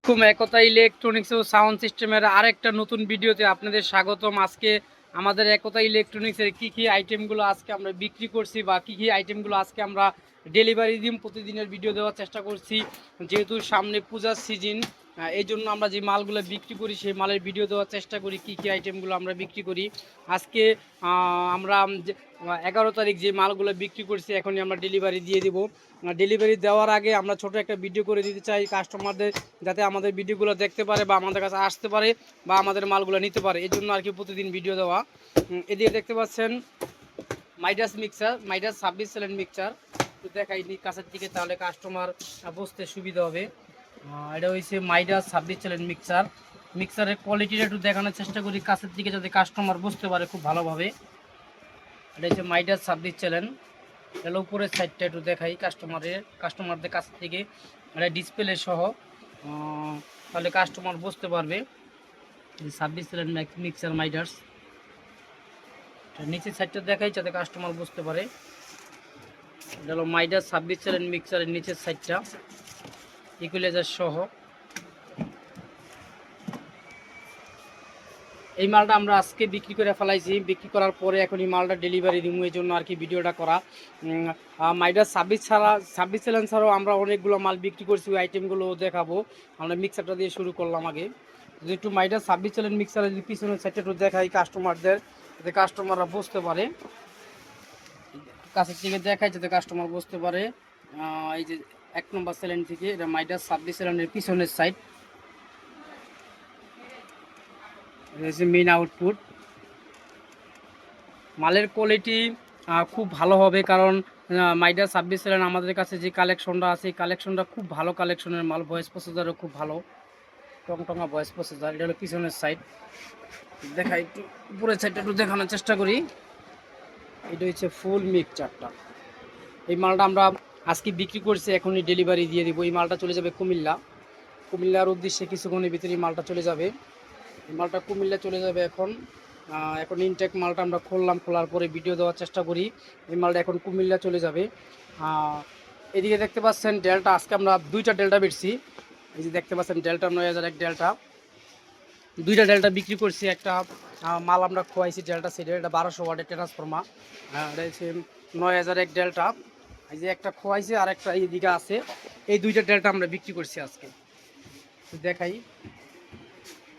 আলাইকুম। একতা ইলেকট্রনিক্স ও সাউন্ড সিস্টেমের আরেকটা নতুন ভিডিওতে আপনাদের স্বাগতম। আজকে আমাদের একতা ইলেকট্রনিক্সের কী আইটেমগুলো আজকে আমরা বিক্রি করছি বা কী আইটেমগুলো আজকে আমরা ডেলিভারি দিন প্রতিদিনের ভিডিও দেওয়ার চেষ্টা করছি। যেহেতু সামনে পূজার সিজন, এই জন্য আমরা যে মালগুলো বিক্রি করি সেই মালের ভিডিও দেওয়ার চেষ্টা করি, কী আইটেমগুলো আমরা বিক্রি করি। আজকে আমরা 11 তারিখ যে মালগুলো বিক্রি করছি এখনই আমরা ডেলিভারি দিয়ে দিব। ডেলিভারি দেওয়ার আগে আমরা ছোট একটা ভিডিও করে দিতে চাই কাস্টমারদের, যাতে আমাদের ভিডিওগুলো দেখতে পারে বা আমাদের কাছে আসতে পারে বা আমাদের মালগুলো নিতে পারে। এই জন্য আর কি প্রতিদিন ভিডিও দেওয়া। এদিকে দেখতে পাচ্ছেন মাইডাস মিক্সার, মাইডাস 26 সেলেন্ট মিক্সার। একটু দেখাই কাছের দিকে, তাহলে কাস্টমার বুঝতে সুবিধা হবে। এটা হচ্ছে মাইডাস 26 সেলেন্ট মিক্সার। মিক্সারের কোয়ালিটিটা একটু দেখানোর চেষ্টা করি কাছের দিকে, যাতে কাস্টমার বুঝতে পারে খুব ভালোভাবে। এটা হচ্ছে মাইডাস 26 সেলেন্ট। এর উপরের সাইডটা একটু দেখাই কাস্টমারদের কাছ থেকে, এটা ডিসপ্লে সহ, তাহলে কাস্টমার বুঝতে পারবে। 26 সেলেন্ট মিক্সার মাইডাস। নিচের সাইডটা দেখাই যাতে কাস্টমার বুঝতে পারে। এটা হলো মাইডাস 26 সেলেন্ট মিক্সারের নিচের সাইডটা, ইকুয়ালাইজার সহ। এই মালটা আমরা আজকে বিক্রি করে ফেলাইছি। বিক্রি করার পরে এখন এই মালটা ডেলিভারি দিব, এই জন্য আর কি ভিডিওটা করা। মাইডাস 26 সেলেন্ট ছাড়াও আমরা অনেকগুলো মাল বিক্রি করছি, ওই আইটেমগুলো দেখাবো। আমরা মিক্সারটা দিয়ে শুরু করলাম আগে। যদি একটু মাইডাস 26 সেলেন্ট মিক্সারের যদি পিছনের সাইডটা একটু দেখাই কাস্টমারদের, যাতে কাস্টমাররা বুঝতে পারে। কাছের থেকে দেখাই যাতে কাস্টমার বুঝতে পারে। এই যে 1 নম্বর সেলেন্ট থেকে, এটা মাইডাস 26 সেলেন্টের পিছনের সাইড, মেইন আউটপুট। মালের কোয়ালিটি খুব ভালো হবে, কারণ মাইডাস 26 সেলেন্ট আমাদের কাছে যে কালেকশনটা আছে এই কালেকশনটা খুব ভালো কালেকশনের মাল। ভয়েস প্রসেসরও খুব ভালো, টংটঙা ভয়েস প্রসেসর। এটা হলো পিছনের সাইড, দেখাই একটু উপরের সাইডটা একটু দেখানোর চেষ্টা করি। এটা হচ্ছে ফুল মিক্সচারটা। এই মালটা আমরা আজকে বিক্রি করছি, এখনই ডেলিভারি দিয়ে দিব। এই মালটা চলে যাবে কুমিল্লার উদ্দেশ্যে। কিছুক্ষণের ভিতরে এই মালটা চলে যাবে। এই মালটা কুমিল্লা চলে যাবে এখন। এখন ইনটেক মালটা আমরা খোলার পরে ভিডিও দেওয়ার চেষ্টা করি। এই মালটা এখন কুমিল্লা চলে যাবে। এদিকে দেখতে পাচ্ছেন ডেল্টা, আজকে আমরা 2টা ডেল্টা বেচছি। এই যে দেখতে পাচ্ছেন ডেল্টা 9001 ডেল্টা, 2টা ডেল্টা বিক্রি করছি। একটা মাল আমরা খোয়াইছি ডেল্টা সেটের, এটা 1200 ওয়াটের ট্রান্সফর্মার। এটা হচ্ছে 9001 ডেল্টা। এই যে একটা খোয়াইছে আর একটা এইদিকে আছে। এই 2টা ডেল্টা আমরা বিক্রি করছি আজকে। দেখাই,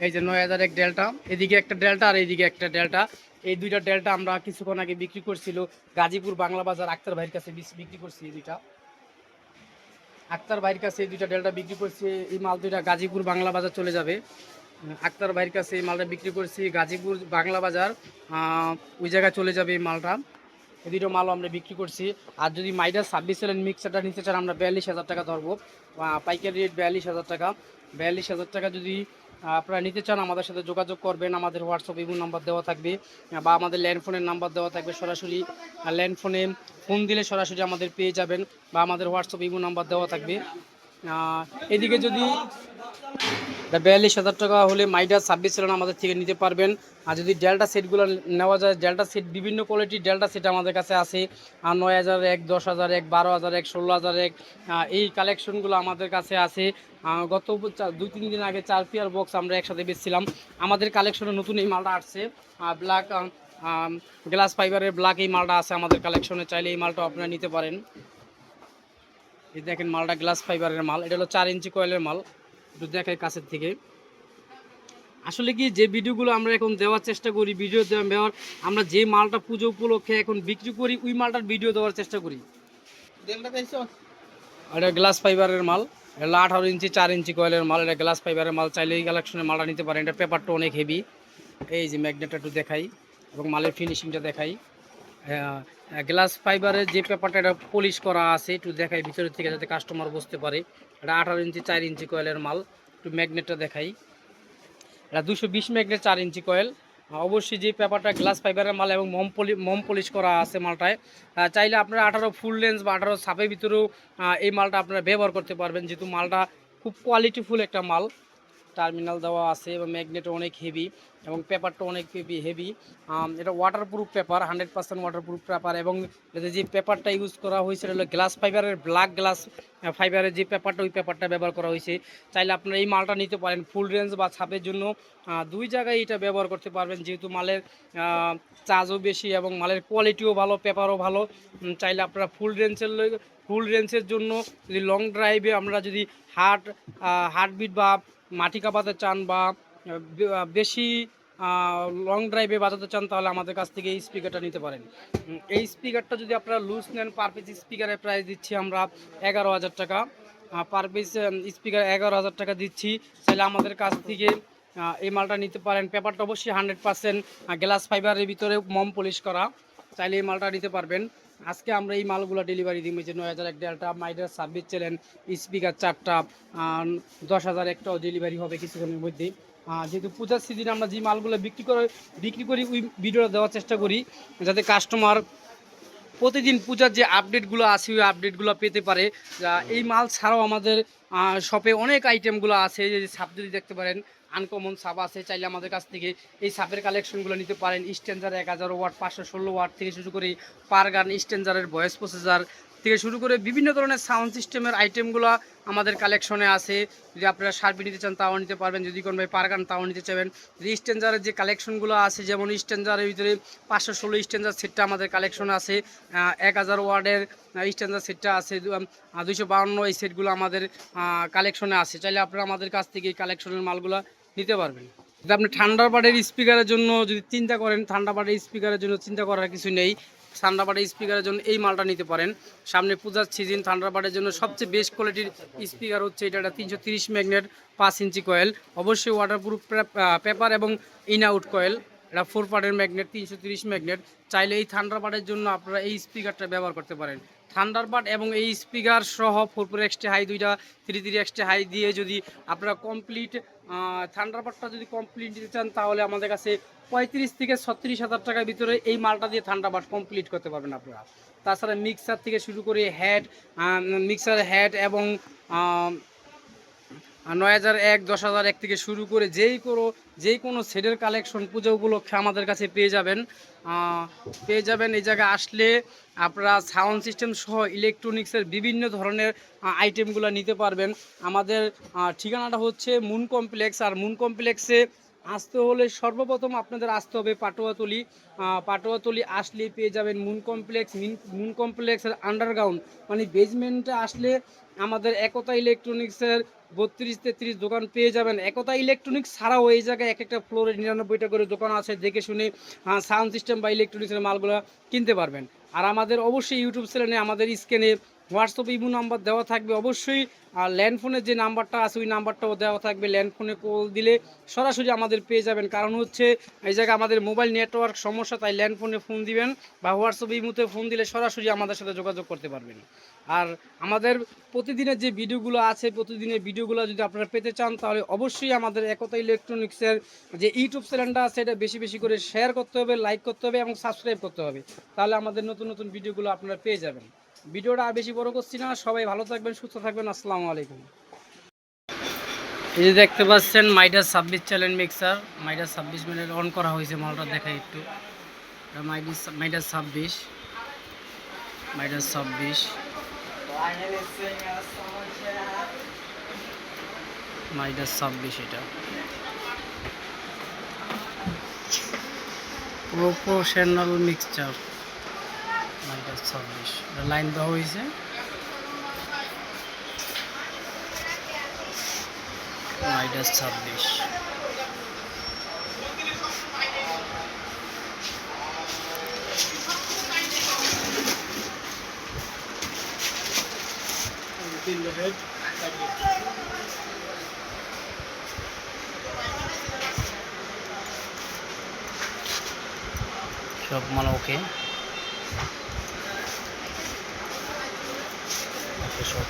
এই যে 9001 ডেল্টা, এদিকে একটা ডেল্টা আর এইদিকে একটা ডেল্টা। এই 2টা ডেল্টা আমরা কিছুক্ষণ আগে বিক্রি করছিল গাজীপুর বাংলা বাজার আক্তার ভাইয়ের কাছে বিক্রি করছি। এই 2টা আক্তার ভাইয়ের কাছে, এই 2টা ডেল্টা বিক্রি করছি। এই মাল 2টা গাজীপুর বাংলা বাজার চলে যাবে। আক্তার ভাইয়ের কাছে এই মালটা বিক্রি করছি গাজীপুর বাংলা বাজার, ওই জায়গায় চলে যাবে এই মালটা। এই 2টো মালও আমরা বিক্রি করছি। আর যদি মাইডাস 26 সেলেন্ট মিক্সারটা নিতে চান, আমরা 42,000 টাকা ধরবো। পাইকারি রেট 42,000 টাকা। 42,000 টাকা যদি আপনারা নিতে চান, আমাদের সাথে যোগাযোগ করবেন। আমাদের হোয়াটসঅ্যাপ ইমো নাম্বার দেওয়া থাকবে বা আমাদের ল্যান্ডফোনের নাম্বার দেওয়া থাকবে। সরাসরি ল্যান্ডফোনে ফোন দিলে সরাসরি আমাদের পেয়ে যাবেন, বা আমাদের হোয়াটসঅ্যাপ ইমো নাম্বার দেওয়া থাকবে। এদিকে যদি 42,000 টাকা হলে মাইডাস 26 সেলেন্ট আমাদের থেকে নিতে পারবেন। আর যদি ডেল্টা সেটগুলো নেওয়া যায়, ডেল্টা সেট বিভিন্ন কোয়ালিটির ডেল্টা সেট আমাদের কাছে আছে। 9001, 10,001, 12,001, 16,001, এই কালেকশনগুলো আমাদের কাছে আছে। গত 2-3 দিন আগে 4 পেয়ার বক্স আমরা একসাথে বেচছিলাম। আমাদের কালেকশনে নতুন এই মালটা আসছে, ব্ল্যাক গ্লাস ফাইবারের ব্ল্যাক এই মালটা আছে আমাদের কালেকশনে। চাইলে এই মালটা আপনারা নিতে পারেন। এই দেখেন মালটা গ্লাস ফাইবারের মাল, এটা হলো 4 ইঞ্চি কয়েলের মাল। একটু দেখাই কাছের থেকে। আসলে কি, যে ভিডিওগুলো আমরা এখন দেওয়ার চেষ্টা করি, ভিডিও দেওয়ার, আমরা যে মালটা পুজো উপলক্ষে এখন বিক্রি করি ওই মালটার ভিডিও দেওয়ার চেষ্টা করি। এটা গ্লাস ফাইবারের মাল, এটা 18 ইঞ্চি 4 ইঞ্চি কয়েলের মাল। এটা গ্লাস ফাইবারের মাল, চাইলে এই কালেকশনের মালটা নিতে পারেন। এটা পেপারটা অনেক হেভি। এই যে ম্যাগনেটটা একটু দেখাই এবং মালের ফিনিশিংটা দেখাই। গ্লাস ফাইবারের যে পেপারটা এটা পলিশ করা আছে, একটু দেখাই ভিতরের থেকে যাতে কাস্টমার বুঝতে পারে। এটা 18 ইঞ্চি 4 ইঞ্চি কয়েলের মাল। একটু ম্যাগনেটটা দেখাই। এটা 220 ম্যাগনেট 4 ইঞ্চি কয়েল। অবশ্যই যে পেপারটা গ্লাস ফাইবারের মাল এবং মম পলিশ করা আছে মালটায়। চাইলে আপনারা 18 ফুল লেন্স বা 18 সাপের ভিতরেও এই মালটা আপনারা ব্যবহার করতে পারবেন, যেহেতু মালটা খুব কোয়ালিটিফুল একটা মাল। টার্মিনাল দেওয়া আছে এবং ম্যাগনেটও অনেক হেভি এবং পেপারটা অনেক হেভি। এটা ওয়াটারপ্রুফ পেপার, 100% ওয়াটারপ্রুফ পেপার। এবং এতে যে পেপারটা ইউজ করা হয়েছে হলো গ্লাস ফাইবারের, ব্ল্যাক গ্লাস ফাইবারের যে পেপারটা, ওই পেপারটা ব্যবহার করা হয়েছে। চাইলে আপনারা এই মালটা নিতে পারেন ফুল রেঞ্জ বা ছাপের জন্য, দুই জায়গায় এটা ব্যবহার করতে পারবেন। যেহেতু মালের চার্জও বেশি এবং মালের কোয়ালিটিও ভালো, পেপারও ভালো। চাইলে আপনারা ফুল রেঞ্জের জন্য যদি লং ড্রাইভে আমরা যদি হার্টবিট বা মাটি কাঁপাতে চান বা বেশি লং ড্রাইভে বাজাতে চান, তাহলে আমাদের কাছ থেকে এই স্পিকারটা নিতে পারেন। এই স্পিকারটা যদি আপনারা লুজ নেন, পার পিস স্পিকারের প্রাইস দিচ্ছি আমরা 11,000 টাকা। পার পিস স্পিকার 11,000 টাকা দিচ্ছি। চাইলে আমাদের কাছ থেকে এই মালটা নিতে পারেন। পেপারটা অবশ্যই 100% গ্লাস ফাইবারের ভিতরে মম পলিশ করা। চাইলে এই মালটা নিতে পারবেন। আজকে আমরা এই মালগুলো ডেলিভারি দিই যে 9,001 ডেল্টা, মাইডার সার্ভিস চ্যানেল, স্পিকার 4টা, 10,000 একটাও ডেলিভারি হবে কিছুক্ষণের মধ্যে। যেহেতু পূজার সিজনে আমরা যে মালগুলো বিক্রি করি ওই ভিডিওটা দেওয়ার চেষ্টা করি, যাতে কাস্টমার প্রতিদিন পূজার যে আপডেটগুলো আছে ওই আপডেটগুলো পেতে পারে। এই মাল ছাড়াও আমাদের শপে অনেক আইটেমগুলো আছে। যে সাপ যদি দেখতে পারেন, আনকমন সাপ আছে। চাইলে আমাদের কাছ থেকে এই সাপের কালেকশনগুলো নিতে পারেন। স্ট্যান্ডার 1000 ওয়াট, 516 ওয়াট থেকে শুরু করে পার গান স্ট্যান্ডারের ভয়েস প্রসেসর থেকে শুরু করে বিভিন্ন ধরনের সাউন্ড সিস্টেমের আইটেমগুলো আমাদের কালেকশনে আছে। যদি আপনারা শার্পি নিতে চান তাও নিতে পারবেন, যদি কোনো ভাই পার গান তাও নিতে চাইবেন। যদি স্ট্যান্ডারের যে কালেকশনগুলো আছে, যেমন স্ট্যান্ডারের ভিতরে 516 স্ট্যান্ডার সেটটা আমাদের কালেকশনে আছে, 1000 ওয়ার্ডের স্ট্যান্ডার সেটটা আছে, 252 এই সেটগুলো আমাদের কালেকশনে আছে। চাইলে আপনারা আমাদের কাছ থেকে এই কালেকশনের মালগুলো নিতে পারবেন। যদি আপনি থান্ডারবার্ডের স্পিকারের জন্য যদি চিন্তা করেন, থান্ডারবার্ডের স্পিকারের জন্য চিন্তা করার কিছু নেই। থান্ডারবার্ডের স্পিকারের জন্য এই মালটা নিতে পারেন। সামনে পূজার সিজন, থান্ডারবার্ডের জন্য সবচেয়ে বেস্ট কোয়ালিটির স্পিকার হচ্ছে এটা। 330 ম্যাগনেট, 5 ইঞ্চি কয়েল, অবশ্যই ওয়াটারপ্রুফ পেপার এবং ইন আউট কয়েল। এটা 4 পার্টের ম্যাগনেট, 330 ম্যাগনেট। চাইলে এই থান্ডারবার্ডের জন্য আপনারা এই স্পিকারটা ব্যবহার করতে পারেন। থান্ডারবার্ড এবং এই স্পিকার সহ 4 এক্সটি হাই, দুইটা 3 এক্সটি হাই দিয়ে যদি আপনারা কমপ্লিট থান্ডারবার্ডটা যদি কমপ্লিট দিতে চান, তাহলে আমাদের কাছে 35 থেকে 36,000 টাকার ভিতরে এই মালটা দিয়ে থান্ডারবার্ড কমপ্লিট করতে পারবেন আপনারা। তাছাড়া মিক্সার থেকে শুরু করে মিক্সার হেড এবং 9,001, 10,001 থেকে শুরু করে যেই কোনো সেটের কালেকশন পূজা উপলক্ষে আমাদের কাছে পেয়ে যাবেন। এই জায়গায় আসলে আপনারা সাউন্ড সিস্টেম সহ ইলেকট্রনিক্সের বিভিন্ন ধরনের আইটেমগুলো নিতে পারবেন। আমাদের ঠিকানাটা হচ্ছে মুন কমপ্লেক্স। আর মুন কমপ্লেক্সে আসতে হলে সর্বপ্রথম আপনাদের আসতে হবে পাটোয়াতলি আসলে পেয়ে যাবেন মুন কমপ্লেক্সের আন্ডারগ্রাউন্ড মানে বেসমেন্টে আসলে আমাদের একতা ইলেকট্রনিক্সের 32-33 দোকান পেয়ে যাবেন। একতা ইলেকট্রনিক্স ছাড়াও এই জায়গায় এক একটা ফ্লোরে 99টা করে দোকান আছে, দেখে শুনে সাউন্ড সিস্টেম বা ইলেকট্রনিক্সের মালগুলো কিনতে পারবেন। আর আমাদের অবশ্যই ইউটিউব চ্যানেলে আমাদের স্ক্রিনে হোয়াটসঅ্যাপ ইমো নাম্বার দেওয়া থাকবে, অবশ্যই ল্যান্ডফোনের যে নাম্বারটা আছে ওই নাম্বারটাও দেওয়া থাকবে। ল্যান্ডফোনে কল দিলে সরাসরি আমাদের পেয়ে যাবেন। কারণ হচ্ছে এই জায়গায় আমাদের মোবাইল নেটওয়ার্ক সমস্যা, তাই ল্যান্ডফোনে ফোন দিবেন বা হোয়াটসঅ্যাপ ইমোতে ফোন দিলে সরাসরি আমাদের সাথে যোগাযোগ করতে পারবেন। আর আমাদের প্রতিদিনের যে ভিডিওগুলো আছে, প্রতিদিনের ভিডিওগুলো যদি আপনারা পেতে চান, তাহলে অবশ্যই আমাদের একতা ইলেকট্রনিক্সের যে ইউটিউব চ্যানেলটা আছে এটা বেশি বেশি করে শেয়ার করতে হবে, লাইক করতে হবে এবং সাবস্ক্রাইব করতে হবে। তাহলে আমাদের নতুন নতুন ভিডিওগুলো আপনারা পেয়ে যাবেন। ভিডিওটা আর বেশি বড় করছি না, সবাই ভালো থাকবেন, সুস্থ থাকবেন। আসসালামু আলাইকুম। এই যে দেখতে পাচ্ছেন Midas 26 channel mixer, Midas 26 minute on করা হয়েছে। মালটা দেখাই একটু, মাইডাস 26, মাইডাস 26, মাইডাস 26। এটা প্রফেশনাল মিক্সচার মাইডাস 26 লাইন দেওয়া হয়েছে। মাইডাস 26 সব মাল ওকে সব